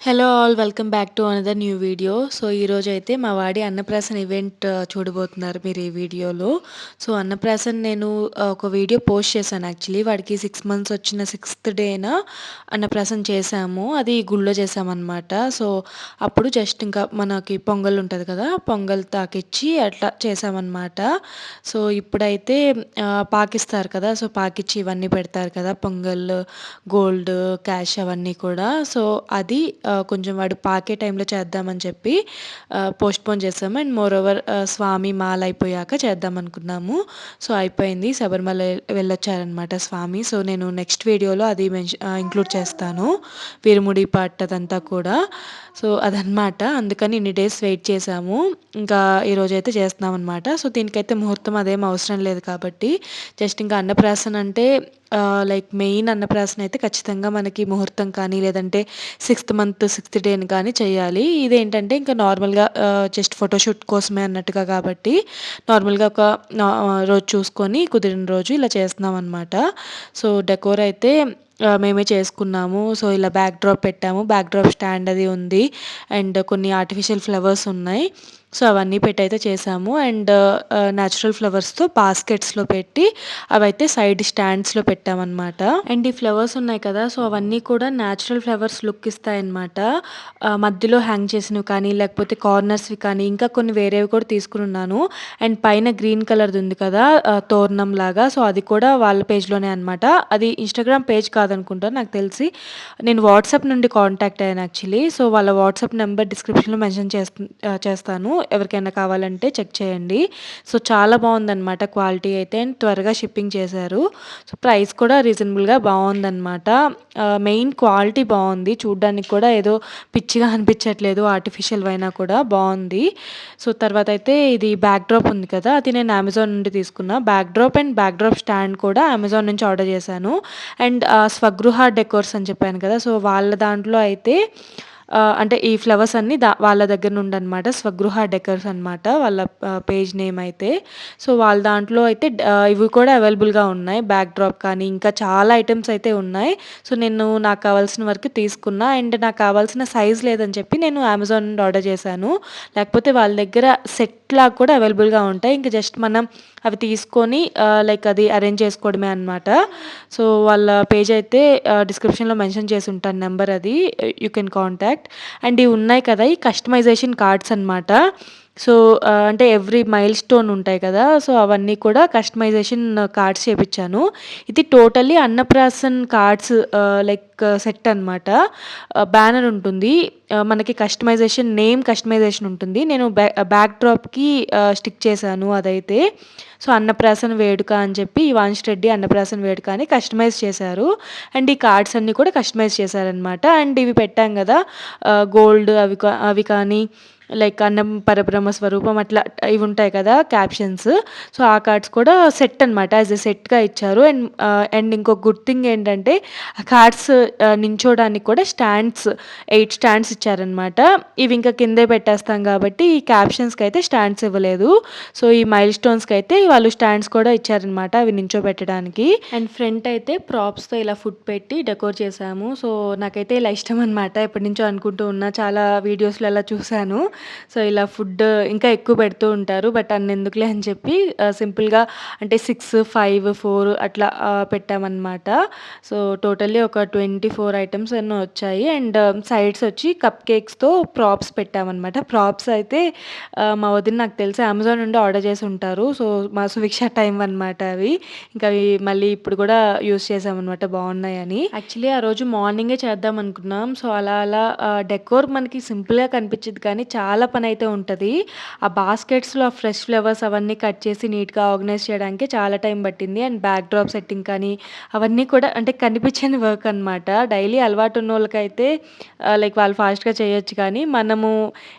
Hello all welcome back to another new video. So ఈరోజైతే మా వాడి అన్నప్రాసన ఈవెంట్ చూడబోతున్నారు మీరు ఈ వీడియోలో. సో అన్నప్రాసన నేను ఒక వీడియో పోస్ట్ చేశాను యాక్చువల్లీ. వాడికి 6 మంత్స్ వచ్చిన 6th డేన అన్నప్రాసన చేశాము. అది గుళ్ళో చేశామన్నమాట. సో అప్పుడు జస్ట్ ఇంకా మనకి పొంగల్ ఉంటుంది కదా, పొంగల్ తాకిచ్చి అట్లా చేశామన్నమాట. సో ఇప్పుడైతే పాకిస్తారు కదా, సో పాకిచ్చి ఇవన్నీ పెడతారు కదా, పొంగల్, గోల్డ్, క్యాష్ అవన్నీ కూడా. సో అది కొంచెం వాడు పాకే టైంలో చేద్దామని చెప్పి పోస్ట్‌పోన్ చేసాము. అండ్ మోరోవర్ స్వామి మాల అయిపోయాక చేద్దాం అనుకున్నాము. సో అయిపోయింది. శబరిమల వెళ్ళొచ్చారనమాట స్వామి. సో నేను నెక్స్ట్ వీడియోలో అది ఇంక్లూడ్ చేస్తాను. వీరముడి పార్ట్ అదంతా కూడా. సో అదనమాట. అందుకని ఇన్ని డేస్ వెయిట్ చేసాము. ఇంకా ఈరోజైతే చేస్తున్నామనమాట. సో దీనికైతే ముహూర్తం అదేం అవసరం లేదు కాబట్టి జస్ట్ ఇంకా అన్నప్రాసన అంటే లైక్ మెయిన్ అన్నప్రాసన అయితే ఖచ్చితంగా మనకి ముహూర్తం కానీ లేదంటే 6th మంత్ 6th డేని కానీ చేయాలి. ఇదేంటంటే ఇంకా నార్మల్‌గా జస్ట్ ఫోటోషూట్ కోసమే అన్నట్టుగా కాబట్టి నార్మల్‌గా ఒక రోజు చూసుకొని కుదిరిన రోజు ఇలా చేస్తున్నామన్నమాట. సో డెకోర్ అయితే మేమే చేసుకున్నాము. సో ఇలా బ్యాక్ డ్రాప్ పెట్టాము. బ్యాక్ డ్రాప్ స్టాండ్ అది ఉంది. అండ్ కొన్ని ఆర్టిఫిషియల్ ఫ్లవర్స్ ఉన్నాయి. సో అవన్నీ పెట్టయితే చేసాము. అండ్ న్యాచురల్ ఫ్లవర్స్‌తో బాస్కెట్స్‌లో పెట్టి అవైతే సైడ్ స్టాండ్స్‌లో పెట్టామన్నమాట. అండ్ ఈ ఫ్లవర్స్ ఉన్నాయి కదా, సో అవన్నీ కూడా న్యాచురల్ ఫ్లవర్స్ లుక్ ఇస్తాయన్నమాట. మధ్యలో హ్యాంగ్ చేసినవి కానీ లేకపోతే కార్నర్స్‌వి కానీ ఇంకా కొన్ని వేరేవి కూడా తీసుకున్నాను. అండ్ పైన గ్రీన్ కలర్‌ది ఉంది కదా, తోరణం లాగా. సో అది కూడా వాళ్ళ పేజ్‌లోనే అనమాట. అది ఇన్‌స్టాగ్రామ్ పేజ్ కాదనుకుంటా నాకు తెలిసి. నేను వాట్సాప్ నుండి కాంటాక్ట్ అయ్యాను యాక్చువల్లీ. సో వాళ్ళ వాట్సాప్ నెంబర్ డిస్క్రిప్షన్‌లో మెన్షన్ చేస్తాను. ఎవరికైనా కావాలంటే చెక్ చేయండి. సో చాలా బాగుందన్నమాట క్వాలిటీ అయితే. అండ్ త్వరగా షిప్పింగ్ చేశారు. సో ప్రైస్ కూడా రీజనబుల్‌గా బాగుందన్నమాట. మెయిన్ క్వాలిటీ బాగుంది. చూడ్డానికి కూడా ఏదో పిచ్చిగా అనిపించట్లేదు. ఆర్టిఫిషియల్ అయినా కూడా బాగుంది. సో తర్వాత అయితే ఇది బ్యాక్ డ్రాప్ ఉంది కదా, అది నేను అమెజాన్ నుండి తీసుకున్నా. Back drop and back drop stand కూడా అమెజాన్ నుంచి ఆర్డర్ చేశాను. అండ్ స్వగృహ డెకోర్స్ అని చెప్పాను కదా, సో వాళ్ళ దాంట్లో అయితే అంటే ఈ ఫ్లవర్స్ అన్నీ వాళ్ళ దగ్గర నుండి అనమాట. స్వగృహ డెకర్స్ అనమాట వాళ్ళ పేజ్ నేమ్ అయితే. సో వాళ్ళ దాంట్లో అయితే ఇవి కూడా అవైలబుల్‌గా ఉన్నాయి. బ్యాక్ డ్రాప్ కానీ ఇంకా చాలా ఐటెమ్స్ అయితే ఉన్నాయి. సో నేను నాకు కావాల్సిన వరకు తీసుకున్నా. అండ్ నాకు కావాల్సిన సైజ్ లేదని చెప్పి నేను అమెజాన్ నుండి ఆర్డర్ చేశాను. లేకపోతే వాళ్ళ దగ్గర సెట్ లాగా కూడా అవైలబుల్‌గా ఉంటాయి. ఇంక జస్ట్ మనం అవి తీసుకొని లైక్ అది అరేంజ్ చేసుకోవడమే అనమాట. సో వాళ్ళ పేజ్ అయితే డిస్క్రిప్షన్‌లో మెన్షన్ చేసి ఉంటాను నెంబర్, అది యూ కెన్ కాంటాక్ట్. అండ్ ఇవి ఉన్నాయి కదా, ఈ కస్టమైజేషన్ కార్డ్స్ అనమాట. సో అంటే ఎవ్రీ మైల్ స్టోన్ ఉంటాయి కదా, సో అవన్నీ కూడా కస్టమైజేషన్ కార్డ్స్ చేపించాను. ఇది totally Annaprashan cards like set అనమాట. బ్యానర్ ఉంటుంది. మనకి కస్టమైజేషన్ నేమ్ కస్టమైజేషన్ ఉంటుంది. నేను బ్యాక్ డ్రాప్‌కి స్టిక్ చేశాను అదైతే. సో అన్నప్రాసన వేడుక అని చెప్పి వాంష్ రెడ్డి అన్నప్రాసన వేడుక అని కస్టమైజ్ చేశారు. అండ్ ఈ కార్డ్స్ అన్నీ కూడా కస్టమైజ్ చేశారనమాట. అండ్ ఇవి పెట్టాం కదా, గోల్డ్ అవి కానీ లైక్ అన్నం పరబ్రహ్మ స్వరూపం అట్లా ఇవి ఉంటాయి కదా క్యాప్షన్స్. సో ఆ కార్డ్స్ కూడా సెట్ అనమాట. యాజ్ ఎ సెట్‌గా ఇచ్చారు. అండ్ ఇంకొక గుడ్ థింగ్ ఏంటంటే ఆ కార్డ్స్ నించోడానికి కూడా 8 స్టాండ్స్ ఇచ్చారనమాట. ఇవి ఇంకా కిందే పెట్టేస్తాం కాబట్టి ఈ క్యాప్షన్స్‌కి అయితే స్టాండ్స్ ఇవ్వలేదు. సో ఈ మైల్ స్టోన్స్‌కి అయితే వాళ్ళు స్టాండ్స్ కూడా ఇచ్చారనమాట అవి నించోబెట్టడానికి. అండ్ ఫ్రంట్ అయితే ప్రాప్స్‌తో ఇలా ఫుడ్ పెట్టి డెకోర్ చేశాము. సో నాకైతే ఇలా ఇష్టం అనమాట. ఎప్పటి నుంచో అనుకుంటూ ఉన్నా. చాలా వీడియోస్‌లో అలా చూశాను. సో ఇలా ఫుడ్ ఇంకా ఎక్కువ పెడుతూ ఉంటారు. బట్ అన్నెందుకులే అని చెప్పి సింపుల్‌గా అంటే 6, 5, 4 అట్లా పెట్టామన్నమాట. సో టోటల్లీ ఒక 24 ఐటెమ్స్ ఎన్నో వచ్చాయి. అండ్ సైడ్స్ వచ్చి కప్ కేక్స్‌తో ప్రాప్స్ పెట్టామన్నమాట. ప్రాప్స్ అయితే మా వదిన నాకు తెలిసి అమెజాన్ నుండి ఆర్డర్ చేసి ఉంటారు. సో మా సుభిక్ష టైం అనమాట అవి. ఇంకా అవి మళ్ళీ ఇప్పుడు కూడా యూజ్ చేసామన్నమాట బాగున్నాయని. యాక్చువల్లీ ఆ రోజు మార్నింగే చేద్దాం అనుకున్నాం. సో అలా డెకోర్ మనకి సింపుల్‌గా కనిపించిద్ది కానీ చాలా పని అయితే ఉంటది. ఆ బాస్కెట్స్‌లో ఆ ఫ్రెష్ ఫ్లవర్స్ అవన్నీ కట్ చేసి నీట్‌గా ఆర్గనైజ్ చేయడానికి చాలా టైం పట్టింది. అండ్ బ్యాక్ డ్రాప్ సెట్టింగ్ కానీ అవన్నీ కూడా అంటే కనిపించని వర్క్ అనమాట. డైలీ అలవాటు ఉన్నోళ్ళకైతే లైక్ వాళ్ళు ఫాస్ట్‌గా చేయొచ్చు కానీ మనము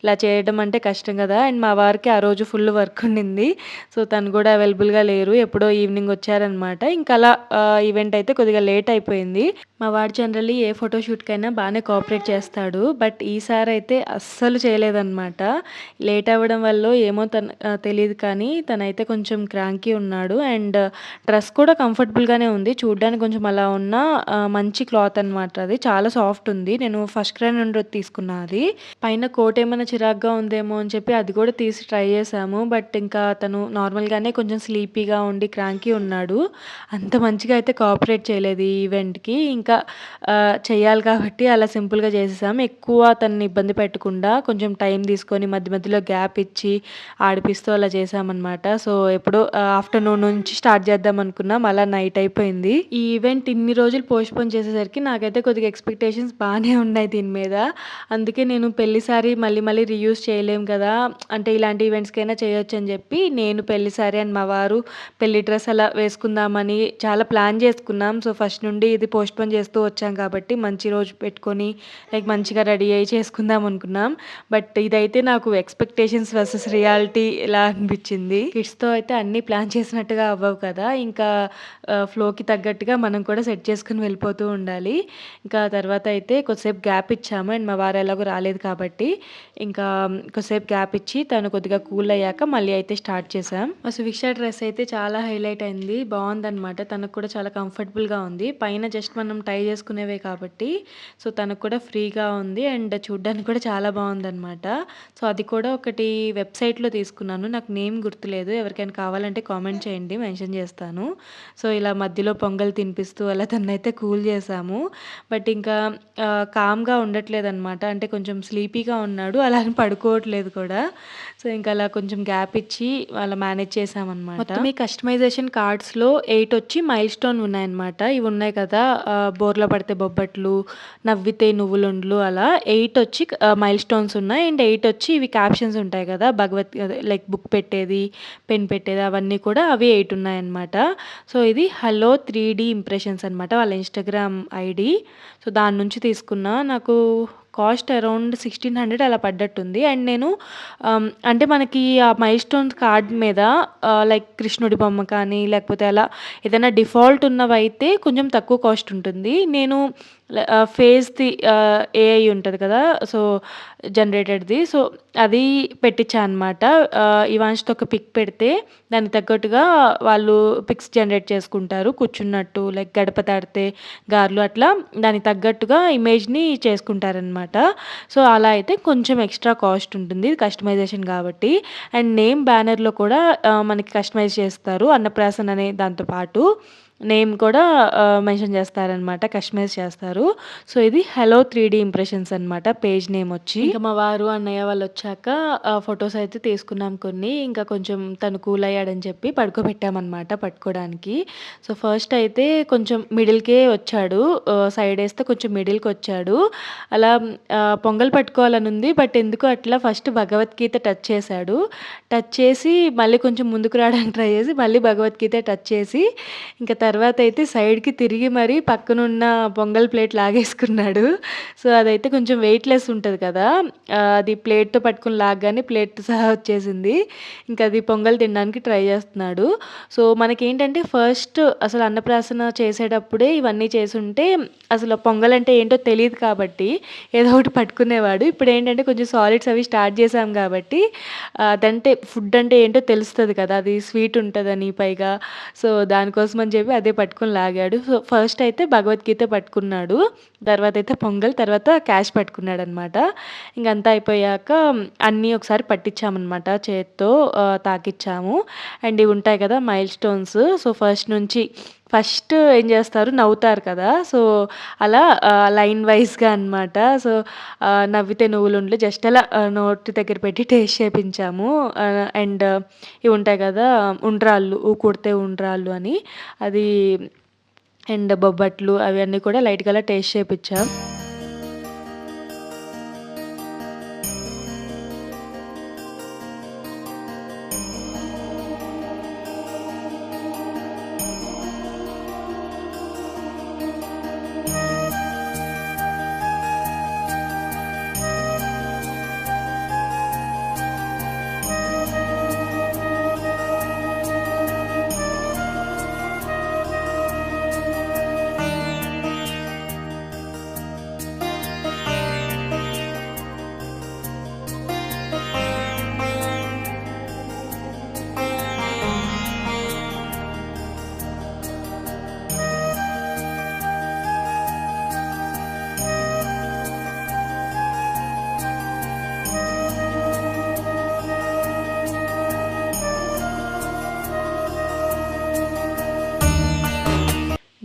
ఇలా చేయడం అంటే కష్టం కదా. అండ్ మా వారికి ఆ రోజు ఫుల్ వర్క్ ఉండింది. సో తను కూడా అవైలబుల్‌గా లేరు. ఎప్పుడో ఈవినింగ్ వచ్చారనమాట. ఇంకా అలా ఈవెంట్ అయితే కొద్దిగా లేట్ అయిపోయింది. మా వాడు జనరల్లీ ఏ ఫోటోషూట్‌కైనా బాగానే కోఆపరేట్ చేస్తాడు. బట్ ఈసారి అయితే అస్సలు చేయలేదనమాట. అనమాట. లేట్ అవ్వడం వల్లో ఏమో తెలీదు కానీ తనైతే కొంచెం క్రాంకీ ఉన్నాడు. అండ్ డ్రెస్ కూడా కంఫర్టబుల్‌గానే ఉంది. చూడ్డానికి కొంచెం అలా ఉన్నా మంచి క్లాత్ అనమాట అది. చాలా సాఫ్ట్ ఉంది. నేను ఫస్ట్ క్రై నుండి తీసుకున్నా అది. పైన కోట్ ఏమైనా చిరాకుగా ఉందేమో అని చెప్పి అది కూడా తీసి ట్రై చేశాము. బట్ ఇంకా తను నార్మల్‌గానే కొంచెం స్లీపీగా ఉండి క్రాంకీ ఉన్నాడు. అంత మంచిగా అయితే కోఆపరేట్ చేయలేదు ఈ ఈవెంట్‌కి. ఇంకా చెయ్యాలి కాబట్టి అలా సింపుల్‌గా చేసేసాం. ఎక్కువ తనని ఇబ్బంది పెట్టకుండా కొంచెం టైం తీసుకొని మధ్య మధ్యలో గ్యాప్ ఇచ్చి ఆడిపిస్తూ అలా చేశామనమాట. సో, ఎప్పుడో ఆఫ్టర్‌నూన్ నుంచి స్టార్ట్ చేద్దాం అనుకున్నాం. అలా నైట్ అయిపోయింది. ఈ ఈవెంట్ ఇన్ని రోజులు పోస్ట్‌పోన్ చేసేసరికి నాకైతే కొద్దిగా ఎక్స్‌పెక్టేషన్స్ బానే ఉన్నాయి దీని మీద. అందుకే నేను పెళ్లి సారీ మళ్ళీ మళ్ళీ రీయూజ్ చేయలేం కదా! అంటే ఇలాంటి ఈవెంట్స్‌కైనా చేయొచ్చని చెప్పి నేను పెళ్లి సారీ అండ్ మా వారు పెళ్లి డ్రెస్ అలా వేసుకుందామని చాలా ప్లాన్ చేసుకున్నాం. సో, ఫస్ట్ నుండి ఇది పోస్ట్‌పోన్ చేస్తూ వచ్చాం కాబట్టి మంచి రోజు పెట్టుకొని లైక్ మంచిగా రెడీ అయ్యి చేసుకుందాం అనుకున్నాం. బట్ ఇదైతే నాకు ఎక్స్‌పెక్టేషన్స్ వర్సెస్ రియాలిటీ ఇలా అనిపించింది. కిడ్స్‌తో అయితే అన్నీ ప్లాన్ చేసినట్టుగా అవ్వవు కదా! ఇంకా ఫ్లోకి తగ్గట్టుగా మనం కూడా సెట్ చేసుకొని వెళ్ళిపోతూ ఉండాలి. ఇంకా తర్వాత అయితే కొద్దిసేపు గ్యాప్ ఇచ్చాము. అండ్ మా వారు ఎలాగో రాలేదు కాబట్టి ఇంకా కొద్దిసేపు గ్యాప్ ఇచ్చి తను కొద్దిగా కూల్ అయ్యాక మళ్ళీ అయితే స్టార్ట్ చేశాం. మా సువిక్ష డ్రెస్ అయితే చాలా హైలైట్ అయింది. బావుందనమాట. తనకు కూడా చాలా కంఫర్టబుల్‌గా ఉంది. పైన జస్ట్ మనం టై చేసుకునేవే కాబట్టి సో, తనకు కూడా ఫ్రీగా ఉంది. అండ్ చూడ్డానికి కూడా చాలా బావుందనమాట. సో, అది కూడా ఒకటి వెబ్‌సైట్‌లో తీసుకున్నాను. నాకు నేమ్ గుర్తులేదు. ఎవరికైనా కావాలంటే కామెంట్ చేయండి. మెన్షన్ చేస్తాను. సో, ఇలా మధ్యలో పొంగల్ తినిపిస్తూ అలా తననైతే కూల్ చేశాము. బట్ ఇంకా కామ్‌గా ఉండట్లేదనమాట. అంటే కొంచెం స్లీపీగా ఉన్నాడు. అలా అని పడుకోవట్లేదు కూడా. సో, ఇంకా అలా కొంచెం గ్యాప్ ఇచ్చి అలా మేనేజ్ చేశామనమాట. మొత్తం ఈ కస్టమైజేషన్ కార్డ్స్‌లో 8 వచ్చి మైల్ స్టోన్ ఉన్నాయన్నమాట. ఇవి ఉన్నాయి కదా! బోర్ల పడితే బొబ్బట్లు, నవ్వితే నువ్వులుండ్లు అలా 8 వచ్చి మైల్ స్టోన్స్ ఉన్నాయి. అండ్ 8 వచ్చి ఇవి క్యాప్షన్స్ ఉంటాయి కదా! అదే లైక్ బుక్ పెట్టేది, పెన్ పెట్టేది అవన్నీ కూడా అవి 8 ఉన్నాయన్నమాట. సో, ఇది హలో 3D ఇంప్రెషన్స్ అనమాట. వాళ్ళ ఇన్‌స్టాగ్రామ్ ఐడీ. సో, దాని నుంచి తీసుకున్నా. నాకు కాస్ట్ అరౌండ్ 1600 అలా పడ్డట్టుంది. అండ్ నేను అంటే మనకి ఆ మైల్ స్టోన్స్ కార్డ్ మీద లైక్ కృష్ణుడి బొమ్మ కానీ లేకపోతే అలా ఏదైనా డిఫాల్ట్ ఉన్నవైతే కొంచెం తక్కువ కాస్ట్ ఉంటుంది. నేను ఫేస్‌ది ఏఐ ఉంటది కదా! సో, జనరేటెడ్‌ది. సో, అది పెట్టించా అనమాట. ఇవాన్ష్‌తో ఒక పిక్ పెడితే దానికి తగ్గట్టుగా వాళ్ళు పిక్స్ జనరేట్ చేసుకుంటారు. కూర్చున్నట్టు లైక్ గడప దాటితే గార్లు అట్లా దానికి తగ్గట్టుగా ఇమేజ్‌ని చేసుకుంటారనమాట. సో, అలా అయితే కొంచెం ఎక్స్‌ట్రా కాస్ట్ ఉంటుంది. కస్టమైజేషన్ కాబట్టి. అండ్ నేమ్ బ్యానర్‌లో కూడా మనకి కస్టమైజ్ చేస్తారు. అన్నప్రాసన అనే దాంతో పాటు నేమ్ కూడా మెన్షన్ చేస్తారనమాట. కస్టమైజ్ చేస్తారు. సో, ఇది హలో 3D ఇంప్రెషన్స్ అనమాట. పేజ్ నేమ్ వచ్చి. ఇంకా మా వారు, అన్నయ్య వాళ్ళొచ్చాక ఫోటోస్ అయితే తీసుకున్నాం కొన్ని. ఇంకా కొంచెం తను కూల్ అయ్యాడని చెప్పి పడుకోబెట్టామనమాట పట్టుకోవడానికి. సో, ఫస్ట్ అయితే కొంచెం మిడిల్‌కే వచ్చాడు. సైడ్ ఏస్తే కొంచెం మిడిల్‌కొచ్చాడు. అలా పొంగల్ పట్టుకోవాలని ఉంది. బట్ ఎందుకో అట్లా ఫస్ట్ భగవద్గీత టచ్ చేశాడు. టచ్ చేసి మళ్ళీ కొంచెం ముందుకు రావడానికి ట్రై చేసి మళ్ళీ భగవద్గీత టచ్ చేసి ఇంకా తర్వాతయితే సైడ్‌కి తిరిగి మరీ పక్కనున్న పొంగల్ ప్లేట్ లాగేసుకున్నాడు. సో, అదైతే కొంచెం వెయిట్‌లెస్ ఉంటది కదా! అది ప్లేట్‌తో పట్టుకొని లాగగానే ప్లేట్‌తో సహా వచ్చేసింది. ఇంకా అది పొంగల్ తినడానికి ట్రై చేస్తున్నాడు. సో, మనకేంటంటే ఫస్ట్ అసలు అన్నప్రాసన చేసేటప్పుడే ఇవన్నీ చేసుంటే అసలు పొంగల్ అంటే ఏంటో తెలీదు కాబట్టి ఏదో ఒకటి పట్టుకునేవాడు. ఇప్పుడేంటంటే కొంచెం సాలిడ్స్ అవి స్టార్ట్ చేశాం కాబట్టి అదంటే ఫుడ్ అంటే ఏంటో తెలుస్తది కదా! అది స్వీట్ ఉంటదని పైగా. సో, దానికోసం అని చెప్పి అదే పట్టుకొని లాగాడు. సో, ఫస్ట్ అయితే భగవద్గీత పట్టుకున్నాడు. తర్వాతయితే పొంగల్, తర్వాత క్యాష్ పట్టుకున్నాడనమాట. ఇంకంతా అయిపోయాక అన్నీ ఒకసారి పట్టించామనమాట చేత్తో తాకిచ్చాము. అండ్ ఇవి ఉంటాయి కదా మైల్ స్టోన్స్. సో, ఫస్ట్ ఏం చేస్తారు నవ్వుతారు కదా! సో, అలా లైన్ వైస్‌గా అనమాట. సో, నవ్వితే నువ్వులుండ్లు జస్ట్ అలా నోటి దగ్గర పెట్టి టేస్ట్ చేపించాము. అండ్ ఇవి ఉంటాయి కదా ఉండ్రాళ్ళు, ఊకొడితే ఉండ్రాళ్ళు అని అది అండ్ బొబ్బట్లు అవన్నీ కూడా లైట్‌గా అలా టేస్ట్ చేపిచ్చాం.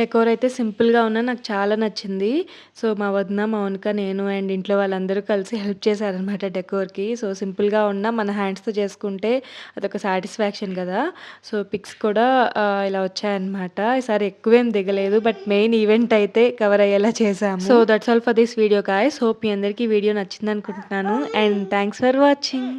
డెకోర్ అయితే సింపుల్‌గా ఉన్నా నాకు చాలా నచ్చింది. సో, మా వదిన, మౌనిక, నేను అండ్ ఇంట్లో వాళ్ళందరూ కలిసి హెల్ప్ చేశారనమాట డెకోర్‌కి. సో, సింపుల్‌గా ఉన్నా మన హ్యాండ్స్‌తో చేసుకుంటే అదొక సాటిస్ఫాక్షన్ గదా! సో, పిక్స్ కూడా ఇలా వచ్చాయన్నమాట. ఈసారి ఎక్కువేం దిగలేదు. బట్ మెయిన్ ఈవెంట్ అయితే కవర్ అయ్యేలా చేశాము. So, that's all for this video guys. Hope మీ అందరికీ ఈ వీడియో నచ్చిందనుకుంటున్నాను. And thanks for watching.